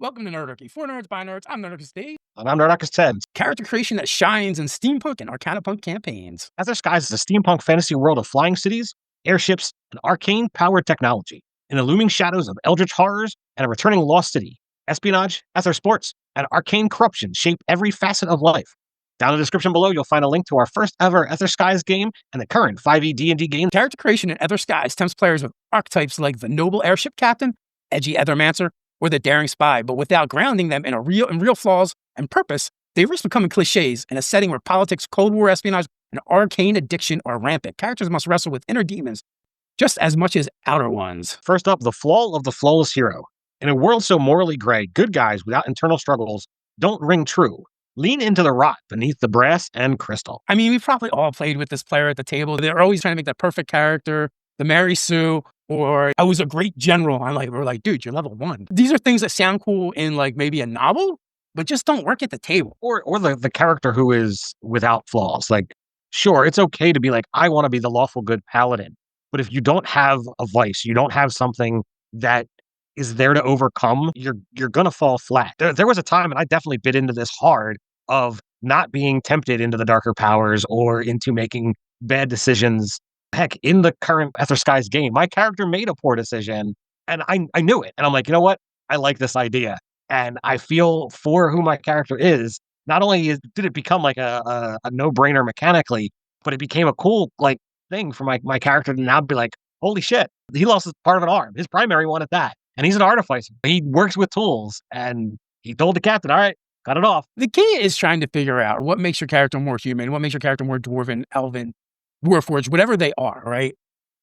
Welcome to Nerdarchy. For nerds, by nerds, I'm Nerdarchists Dave. And I'm Nerdarchists Ted. Character creation that shines in steampunk and arcanapunk campaigns. Aether Skies is a steampunk fantasy world of flying cities, airships, and arcane-powered technology. In the looming shadows of Eldritch horrors and a returning lost city, espionage, ether sports, and arcane corruption shape every facet of life. Down in the description below, you'll find a link to our first ever Aether Skies game and the current 5e D&D game. Character creation in Aether Skies tempts players with archetypes like the noble airship captain, edgy ethermancer, or the daring spy, but without grounding them in real flaws and purpose, they risk becoming cliches in a setting where politics, Cold War espionage, and arcane addiction are rampant. Characters must wrestle with inner demons just as much as outer ones. First up, the flaw of the flawless hero. In a world so morally gray, good guys without internal struggles don't ring true. Lean into the rot beneath the brass and crystal. I mean, we probably all played with this player at the table. They're always trying to make that perfect character, the Mary Sue, or I was a great general. We're like, dude, you're level 1. These are things that sound cool in like maybe a novel, but just don't work at the table. Or the character who is without flaws. Like, sure, it's okay to be like, I want to be the lawful good paladin. But if you don't have a vice, you don't have something that is there to overcome, you're going to fall flat. There was a time, and I definitely bit into this hard, of not being tempted into the darker powers or into making bad decisions. Heck, in the current Aether Skies game, my character made a poor decision, and I knew it. And I'm like, you know what? I like this idea. And I feel for who my character is. Not only did it become like a no-brainer mechanically, but it became a cool like thing for my character to now be like, holy shit, he lost part of an arm. His primary one at that. And he's an artificer. He works with tools. And he told the captain, all right, cut it off. The key is trying to figure out what makes your character more human, what makes your character more dwarven, elven, Warforged, whatever they are, right?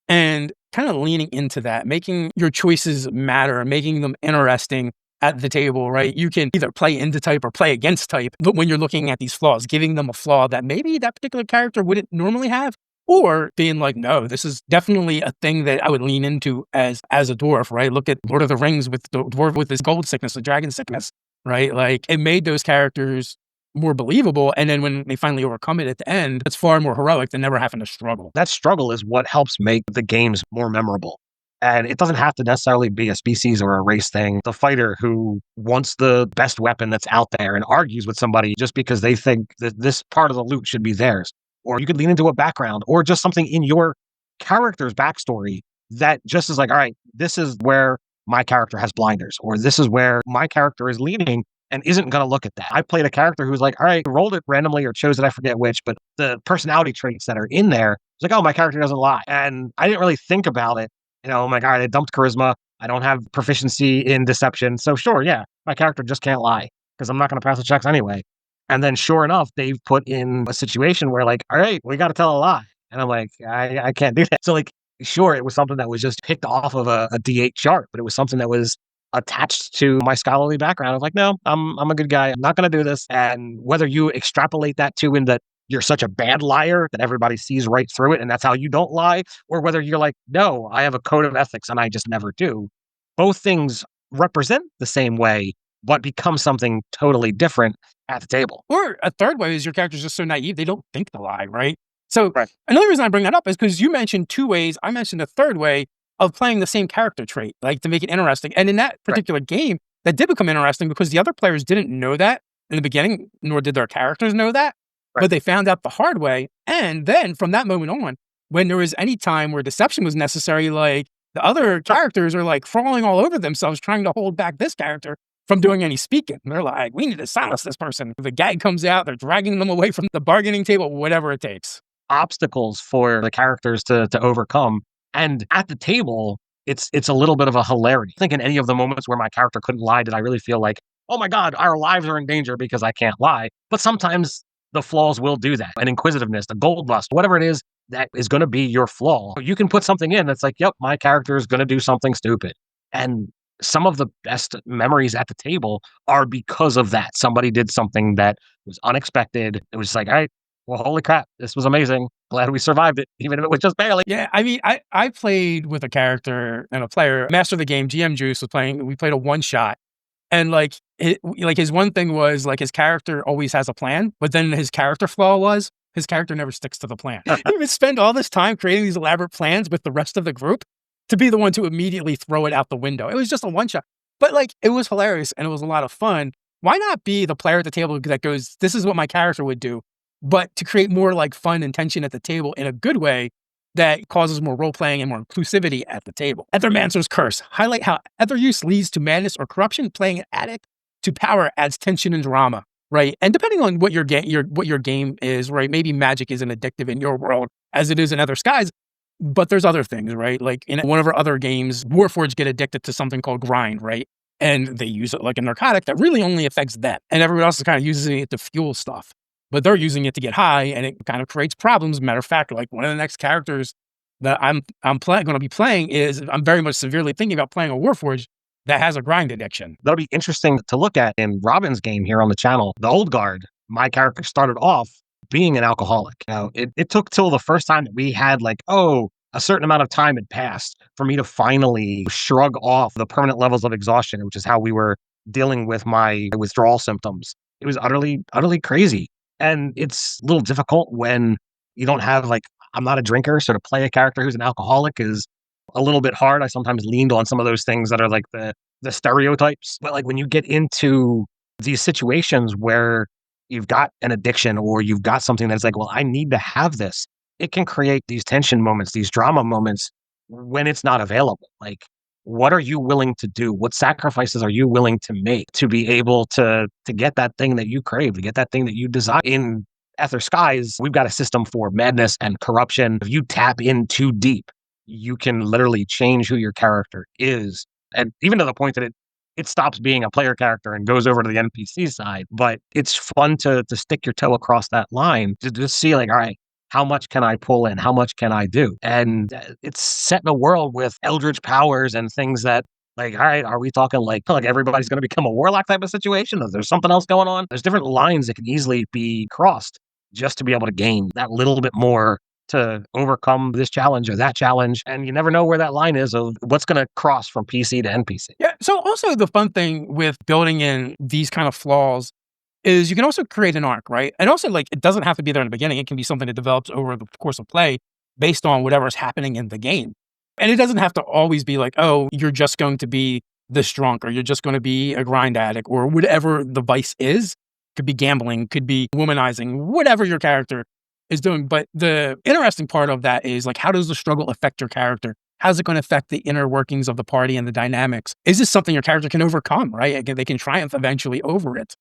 And kind of leaning into that, making your choices matter, making them interesting at the table, right? You can either play into type or play against type, but when you're looking at these flaws, giving them a flaw that maybe that particular character wouldn't normally have, or being like, no, this is definitely a thing that I would lean into as a dwarf, right? Look at Lord of the Rings with the dwarf with his gold sickness, the dragon sickness, right? Like it made those characters more believable. And then when they finally overcome it at the end, it's far more heroic than never having to struggle. That struggle is what helps make the games more memorable. And it doesn't have to necessarily be a species or a race thing. The fighter who wants the best weapon that's out there and argues with somebody just because they think that this part of the loot should be theirs. Or you could lean into a background or just something in your character's backstory that just is like, all right, this is where my character has blinders, or this is where my character is leaning and isn't going to look at that. I played a character who's like, all right, rolled it randomly or chose it, I forget which, but the personality traits that are in there, it's like, oh, my character doesn't lie. And I didn't really think about it. You know, I'm like, all right, I dumped charisma. I don't have proficiency in deception. So sure, yeah, my character just can't lie because I'm not going to pass the checks anyway. And then sure enough, they've put in a situation where like, all right, we got to tell a lie. And I'm like, I can't do that. So like, sure, it was something that was just picked off of a D8 chart, but it was something that was attached to my scholarly background. I was like, no, I'm a good guy. I'm not going to do this. And whether you extrapolate that to in that you're such a bad liar that everybody sees right through it and that's how you don't lie, or whether you're like, no, I have a code of ethics and I just never do. Both things represent the same way, but become something totally different at the table. Or a third way is your character's just so naive, they don't think to lie, right? So Another reason I bring that up is because you mentioned 2 ways. I mentioned a third way of playing the same character trait, like to make it interesting. And in that particular game, that did become interesting because the other players didn't know that in the beginning, nor did their characters know that. But they found out the hard way. And then from that moment on, when there was any time where deception was necessary, like the other characters are like crawling all over themselves, trying to hold back this character from doing any speaking. They're like, we need to silence this person. The gag comes out, they're dragging them away from the bargaining table, whatever it takes. Obstacles for the characters to overcome. And at the table, it's a little bit of a hilarity. I think in any of the moments where my character couldn't lie, did I really feel like, oh my God, our lives are in danger because I can't lie. But sometimes the flaws will do that. An inquisitiveness, the gold lust, whatever it is that is going to be your flaw. You can put something in that's like, yep, my character is going to do something stupid. And some of the best memories at the table are because of that. Somebody did something that was unexpected. It was like, all right, well, holy crap, this was amazing. Glad we survived it, even if it was just barely. Yeah, I mean, I played with a character and a player, master of the game, GM Juice was playing, we played a one-shot. And like his one thing was like his character always has a plan, but then his character flaw was his character never sticks to the plan. He would spend all this time creating these elaborate plans with the rest of the group to be the one to immediately throw it out the window. It was just a one-shot. But like, it was hilarious and it was a lot of fun. Why not be the player at the table that goes, this is what my character would do, but to create more like fun and tension at the table in a good way that causes more role playing and more inclusivity at the table. Ethermancer's Curse. Highlight how ether use leads to madness or corruption. Playing an addict to power adds tension and drama, right? And depending on what your game is, right? Maybe magic isn't addictive in your world as it is in Aether Skies, but there's other things, right? Like in one of our other games, Warforged get addicted to something called grind, right? And they use it like a narcotic that really only affects them. And everyone else is kind of using it to fuel stuff. But they're using it to get high, and it kind of creates problems. Matter of fact, like one of the next characters that I'm going to be playing is, I'm very much severely thinking about playing a Warforged that has a grind addiction. That'll be interesting to look at in Robin's game here on the channel. The Old Guard, my character started off being an alcoholic. Now, it took till the first time that we had like, a certain amount of time had passed for me to finally shrug off the permanent levels of exhaustion, which is how we were dealing with my withdrawal symptoms. It was utterly crazy. And it's a little difficult when you don't have like, I'm not a drinker, so to play a character who's an alcoholic is a little bit hard. I sometimes leaned on some of those things that are like the stereotypes. But like when you get into these situations where you've got an addiction or you've got something that's like, well, I need to have this, it can create these tension moments, these drama moments when it's not available. Like, what are you willing to do? What sacrifices are you willing to make to be able to get that thing that you crave, to get that thing that you desire? In Aether Skies, we've got a system for madness and corruption. If you tap in too deep, you can literally change who your character is. And even to the point that it stops being a player character and goes over to the NPC side. But it's fun to stick your toe across that line to just see like, all right, how much can I pull in? How much can I do? And it's set in a world with eldritch powers and things that, like, all right, are we talking like everybody's going to become a warlock type of situation? Is there something else going on? There's different lines that can easily be crossed just to be able to gain that little bit more to overcome this challenge or that challenge. And you never know where that line is of what's going to cross from PC to NPC. Yeah. So also the fun thing with building in these kind of flaws is you can also create an arc, right? And also, like, it doesn't have to be there in the beginning. It can be something that develops over the course of play based on whatever is happening in the game. And it doesn't have to always be like, oh, you're just going to be this drunk or you're just going to be a grind addict or whatever the vice is. Could be gambling, could be womanizing, whatever your character is doing. But the interesting part of that is like, how does the struggle affect your character? How's it going to affect the inner workings of the party and the dynamics? Is this something your character can overcome, right? Again, they can triumph eventually over it.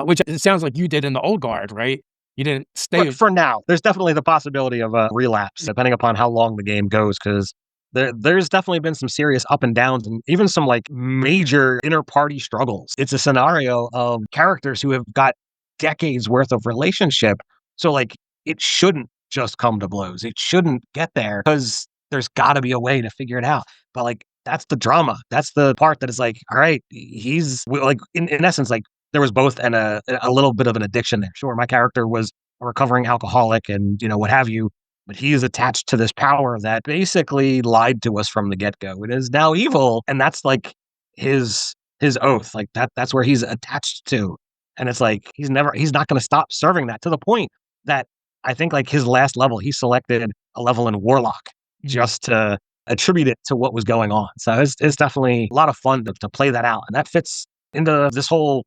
Which it sounds like you did in the Old Guard, right? You didn't stay. But for now, there's definitely the possibility of a relapse, depending upon how long the game goes, because there's definitely been some serious up and downs and even some like major inner party struggles. It's a scenario of characters who have got decades worth of relationship. So like, it shouldn't just come to blows. It shouldn't get there because there's got to be a way to figure it out. But like, that's the drama. That's the part that is like, all right, he's like, in essence, like, there was both a little bit of an addiction there. Sure, my character was a recovering alcoholic and, what have you, but he is attached to this power that basically lied to us from the get-go. It is now evil, and that's like his oath. Like that's where he's attached to. And it's like he's not going to stop serving that, to the point that I think like his last level, he selected a level in Warlock just to attribute it to what was going on. So it's definitely a lot of fun to play that out. And that fits into this whole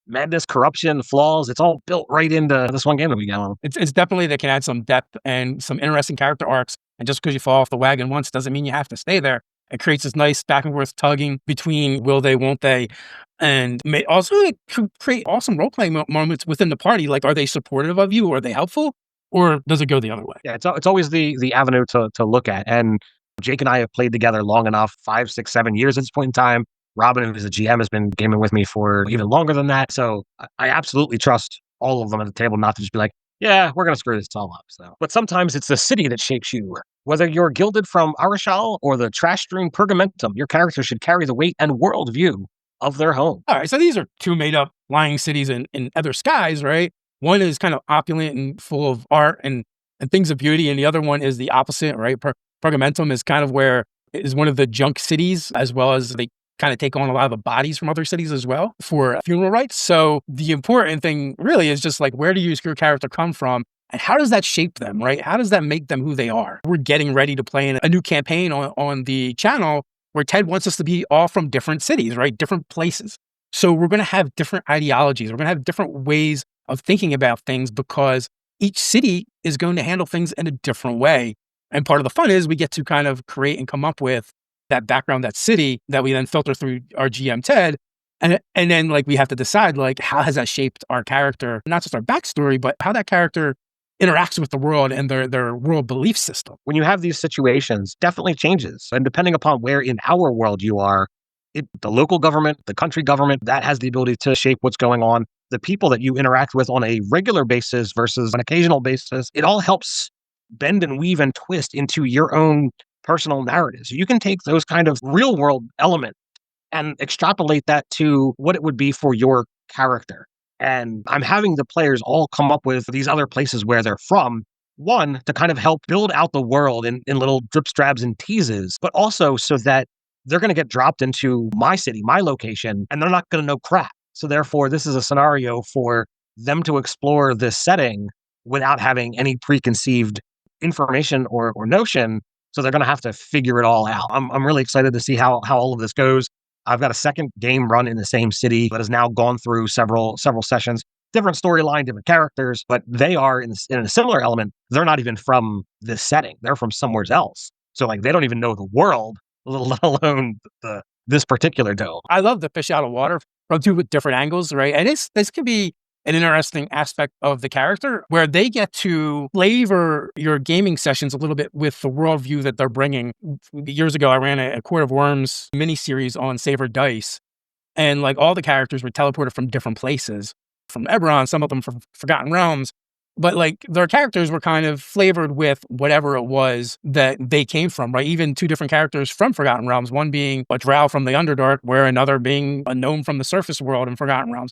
madness, corruption, flaws. It's all built right into this one game that we got on. It's definitely, they can add some depth and some interesting character arcs. And just because you fall off the wagon once doesn't mean you have to stay there. It creates this nice back and forth tugging between will they, won't they, and may also create awesome role playing moments within the party. Like, are they supportive of you? Are they helpful? Or does it go the other way? Yeah, it's always the avenue to look at. And Jake and I have played together long enough, 5, 6, 7 years at this point in time. Robin, who's a GM, has been gaming with me for even longer than that. So I absolutely trust all of them at the table not to just be like, yeah, we're going to screw this all up. So, but sometimes it's the city that shapes you. Whether you're gilded from Arashal or the trash-strewn Pergamentum, your character should carry the weight and worldview of their home. All right, so these are two made-up lying cities in Aether Skies, right? One is kind of opulent and full of art and things of beauty, and the other one is the opposite, right? Pergamentum is kind of where it is one of the junk cities, as well as they kind of take on a lot of the bodies from other cities as well for funeral rites. So the important thing really is just like, where do your character come from? And how does that shape them, right? How does that make them who they are? We're getting ready to play in a new campaign on the channel where Ted wants us to be all from different cities, right? Different places. So we're going to have different ideologies. We're going to have different ways of thinking about things because each city is going to handle things in a different way. And part of the fun is we get to kind of create and come up with that background, that city that we then filter through our GM Ted. And then like we have to decide like how has that shaped our character, not just our backstory, but how that character interacts with the world and their world belief system. When you have these situations, definitely changes. And depending upon where in our world you are, the local government, the country government, that has the ability to shape what's going on. The people that you interact with on a regular basis versus an occasional basis, it all helps bend and weave and twist into your own personal narratives. You can take those kind of real world elements and extrapolate that to what it would be for your character. And I'm having the players all come up with these other places where they're from. One, to kind of help build out the world in little drip strabs and teases, but also so that they're going to get dropped into my city, my location, and they're not going to know crap. So therefore, this is a scenario for them to explore this setting without having any preconceived information or notion. So they're going to have to figure it all out. I'm really excited to see how all of this goes. I've got a second game run in the same city that has now gone through several sessions. Different storyline, different characters, but they are in a similar element. They're not even from this setting. They're from somewhere else. So like they don't even know the world, let alone this particular dome. I love the fish out of water from two different angles, right? And this could be an interesting aspect of the character where they get to flavor your gaming sessions a little bit with the worldview that they're bringing. Years ago, I ran a Court of Worms miniseries on Saber Dice, and like all the characters were teleported from different places, from Eberron, some of them from Forgotten Realms. But like their characters were kind of flavored with whatever it was that they came from, right? Even two different characters from Forgotten Realms, one being a drow from the Underdark, where another being a gnome from the surface world in Forgotten Realms.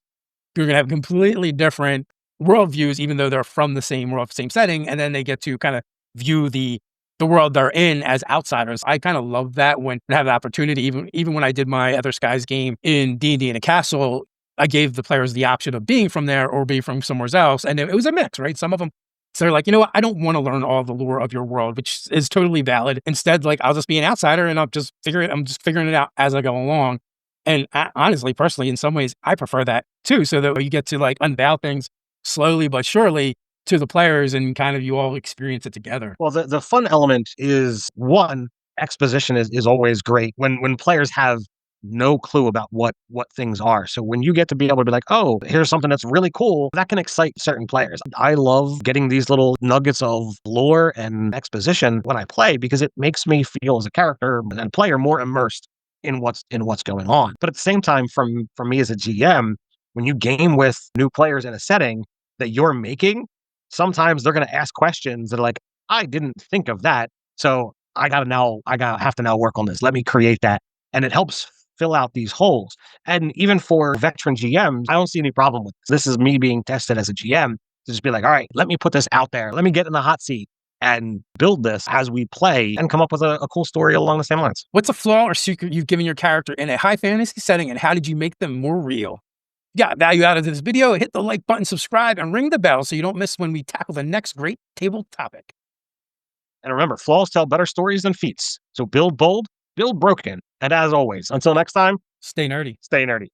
You're going to have completely different worldviews, even though they're from the same world, same setting. And then they get to kind of view the world they're in as outsiders. I kind of love that when I have the opportunity, even when I did my Aether Skies game in D&D in a castle, I gave the players the option of being from there or being from somewhere else. And it was a mix, right? Some of them, so they're like, you know what? I don't want to learn all the lore of your world, which is totally valid. Instead, like, I'll just be an outsider and I'm just figuring it out as I go along. And honestly, personally, in some ways, I prefer that too. So that you get to like unveil things slowly but surely to the players and kind of you all experience it together. Well, the fun element is one, exposition is always great when players have no clue about what things are. So when you get to be able to be like, oh, here's something that's really cool, that can excite certain players. I love getting these little nuggets of lore and exposition when I play because it makes me feel as a character and player more immersed in what's going on. But at the same time, from me as a GM, when you game with new players in a setting that you're making, sometimes they're going to ask questions that are like, I didn't think of that. So I have to now work on this. Let me create that. And it helps fill out these holes. And even for veteran GMs, I don't see any problem with this. This is me being tested as a GM to just be like, all right, let me put this out there. Let me get in the hot seat and build this as we play and come up with a cool story along the same lines. What's a flaw or secret you've given your character in a high fantasy setting, and how did you make them more real? If you got value out of this video, hit the like button, subscribe, and ring the bell so you don't miss when we tackle the next great table topic. And remember, flaws tell better stories than feats. So build bold, build broken. And as always, until next time, Stay nerdy. stay nerdy.